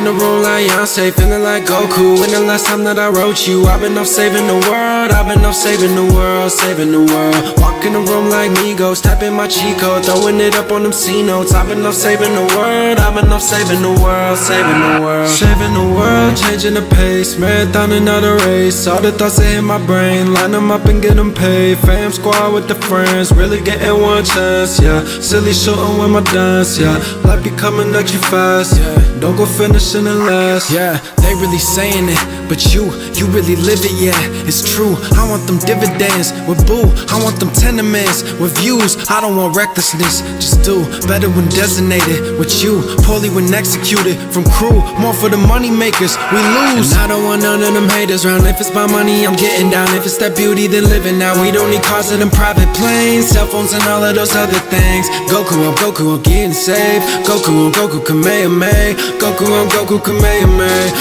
in the room like Beyonce, feeling like Goku. When the last time that I wrote you, I've been off saving the world. I've been off saving the world, saving the world. Walk in the room like Migos, tapping my cheat code, throwing it up on them C notes. I've been off saving the world. I've been off saving the world, saving the world, saving the world, changing the pace, marathon another race. All the thoughts that hit my brain, line them up and get them paid. Fam squad with the friends, really getting one chance, yeah. Silly shooting with my dance, yeah. Life be coming at you fast, yeah. Don't go finishing the last, yeah. They really saying it, but you really live it, yeah. It's true, I want them dividends with boo. I want them tenements with views. I don't want recklessness, just do better when designated with you. Poorly when executed from crew, more for the money makers, we lose. And I don't want none of them haters round. If it's my money, I'm getting down. If it's that beauty, then living now. We don't need cars and them private planes, cell phones and all of those other things. Goku, I'm getting saved. Goku, Kamehameha. Goku, Kamehameha.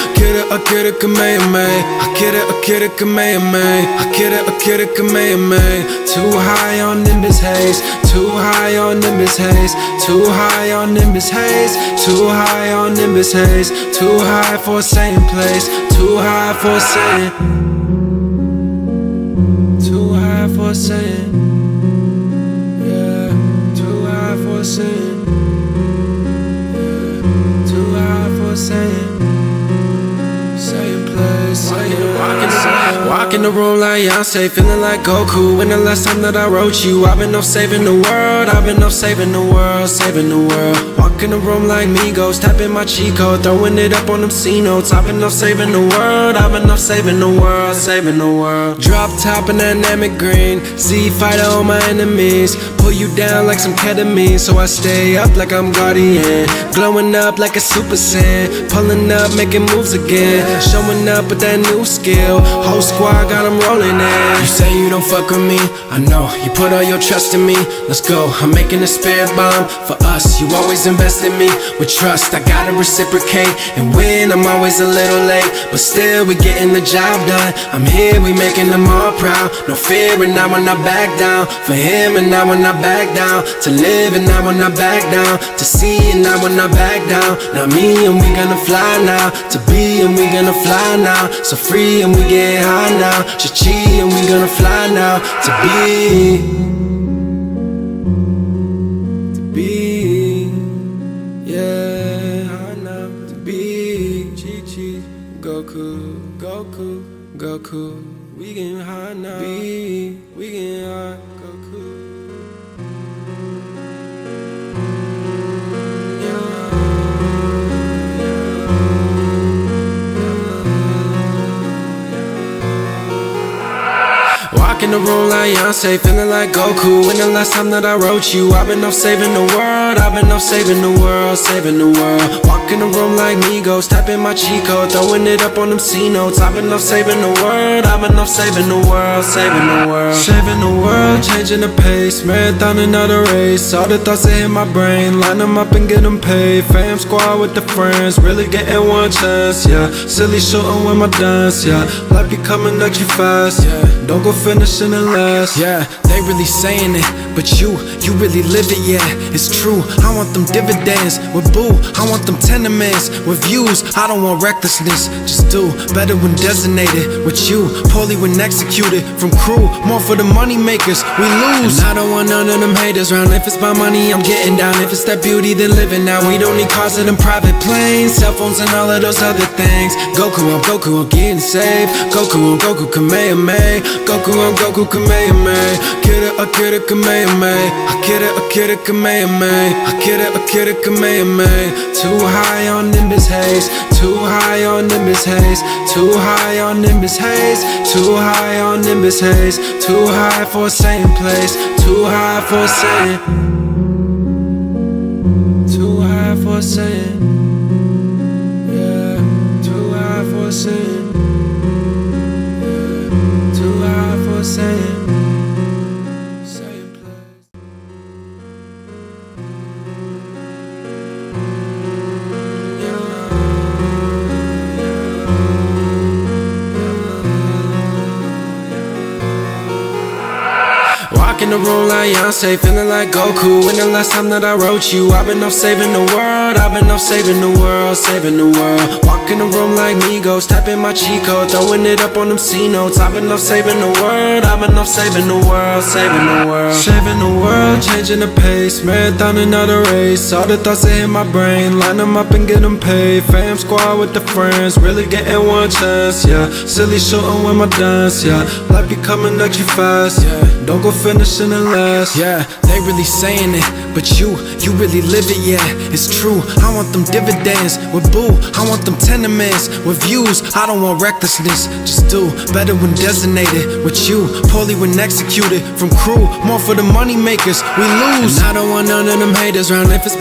Akira, Kamehameha. Akira, Kamehameha. Akira, Kamehameha. Too high on Nimbus haze. Too high on Nimbus haze. Too high on Nimbus haze. Too high on Nimbus haze. Too high for a same place. Too high for a saying. Too high for a saying. Yeah. Too high for a saying. Yeah. Too high for a saying. Same place. Walk in the room like Beyonce, feeling like Goku. When the last time that I wrote you, I've been off saving the world. I've been off saving the world, saving the world. Walk in the room like Migos, tapping my cheat code, throwing it up on them C notes. I've been off saving the world. I've been off saving the world, saving the world. Drop top in dynamic green, Z fighter on my enemies. Pull you down like some ketamine, so I stay up like I'm Guardian. Glowing up like a super saiyan, pulling up, making moves again. Showing up with that new skill, whole squad got them rolling in. You say you don't fuck with me, I know, you put all your trust in me. Let's go, I'm making a spirit bomb for us. You always invest in me with trust, I gotta reciprocate. And when I'm always a little late, but still we getting the job done. I'm here, we making them all proud. No fear and I will not back down. For him and I will not back down. To live and I will not back down. To see and I will not back down. Now me and we gonna fly now. To be and we gonna fly now. So free and we get high now. Chi and we gonna fly now. To be, yeah, high now. To be, Chi, Goku, we getting high now. We getting high, Goku. Walk in the room like Beyonce, feeling like Goku. When the last time that I wrote you, I've been off saving the world. I've been off saving the world, saving the world. Walk in the room like Migos, tapping my cheat code, throwing it up on them C notes. I've been off saving the world. I've been off saving the world, saving the world, saving the world, changing the pace, marathon another race. All the thoughts that hit my brain, line them up and get them paid. Fam squad with the friends, really getting one chance, yeah. Silly shooting with my dance, yeah. Life be coming at you fast, yeah. Don't go finishing the last, yeah. They really saying it, but you really live it, yeah. It's true, I want them dividends with boo. I want them tenements with views. I don't want recklessness, just do better when designated with you. Poorly when executed from crew, more for the money makers, we lose. And I don't want none of them haters round. If it's my money, I'm getting down. If it's that beauty, then living now. We don't need cars and them private planes, cell phones and all of those other things. Goku, I'm getting saved. Goku, Kamehameha. Goku, Kamehameha. Akira, Kamehameha. Akira, Kamehameha. Akira, Kamehameha. Too high on Nimbus haze. Too high on Nimbus haze. Too high on Nimbus haze. Too high on Nimbus haze. Too high for a same place. Too high for a saying. Too high for a saying. Yeah. Too high for a saying. Yeah. Too high for a saying. in the room like Beyonce, feeling like Goku. When the last time that I wrote you, I've been off saving the world, I've been off saving the world, saving the world. Walk in the room like Migos, tapping my cheat code, throwing it up on them C notes. I've been off saving the world, I've been off saving the world, saving the world. Saving the world, changing the pace, marathon another race. All the thoughts that hit my brain, line them up and get them paid. Fam squad with the friends, really getting one chance, yeah. Silly shooting with my dance, yeah. Life be coming at you fast, yeah. Don't go finishing it last, yeah. They really saying it, but you really live it, yeah. It's true, I want them dividends with boo, I want them tenements with views. I don't want recklessness, just do better when designated with you, poorly when executed. From crew, more for the money makers, we lose. And I don't want none of them haters round if it's